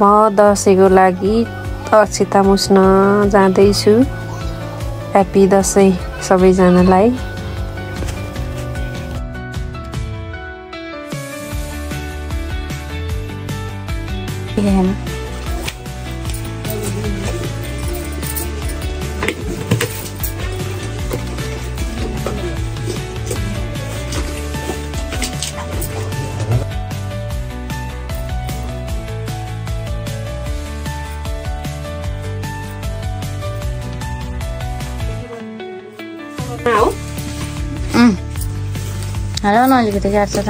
म दसैँको लागि अक्षता मुस्न जाँदैछु। ह्याप्पी दसैँ सबैजनालाई। हाल न अलिकति गाड्छ त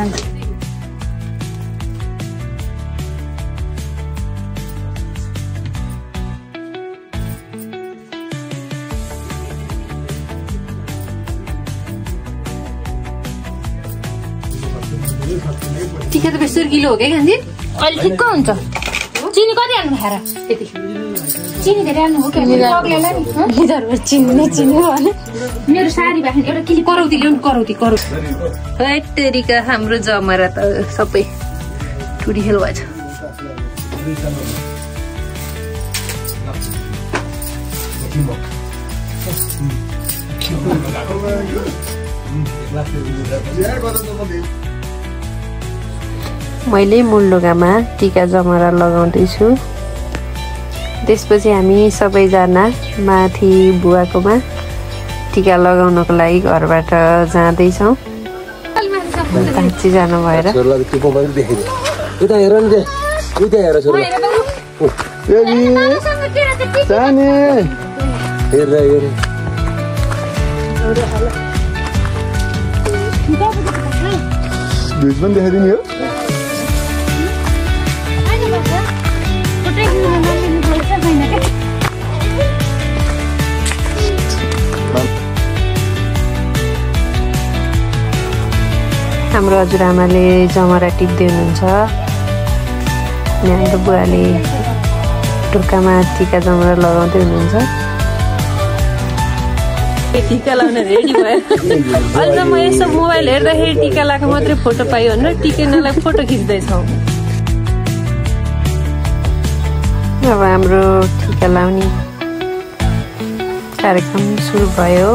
टिका त 20 किलो हो क्या गान्धी? अलि ठिक्क हुन्छ। चिनी कति हाल्नु खाएर? त्यति चिनी धेरै हाल्नु हो क्या? लिटरमा चिनी भने मेरो साडी बाख्ने एउटा किलो करौती ल्याउनु करौती हैटेरिका हाम्रो जमरा त सबै टुडी खेल भएछ। मैले मुलुगामा टिका जमरा लगाउँदैछु। त्यसपछि हामी सबैजना माथि बुवाकोमा टिका लगाउनको लागि घरबाट जाँदैछौँ। जानु भएर हाम्रो हजुरआमाले जमरा टिप्दै हुनुहुन्छ अनि हाम्रो बुवाले ढोकामा टिका जमरा लगाउँदै हुनुहुन्छ। टिका लगाउन रेडी भयो। अहिले त म यसो मोबाइल हेर्दाखेरि टिका लगाएको मात्रै फोटो पायो भनेर टिका नलाग फोटो खिच्दैछौँ। अब हाम्रो टिका लाउने कार्यक्रम सुरु भयो।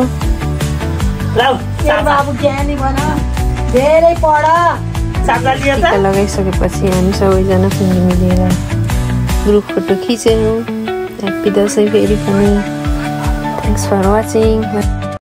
टिका लगाइसकेपछि हामी सबैजना सँगै मिलेर ग्रुप फोटो खिच्यौँ। ह्याप्पी दसैँ फेरि पनि। Thanks for watching.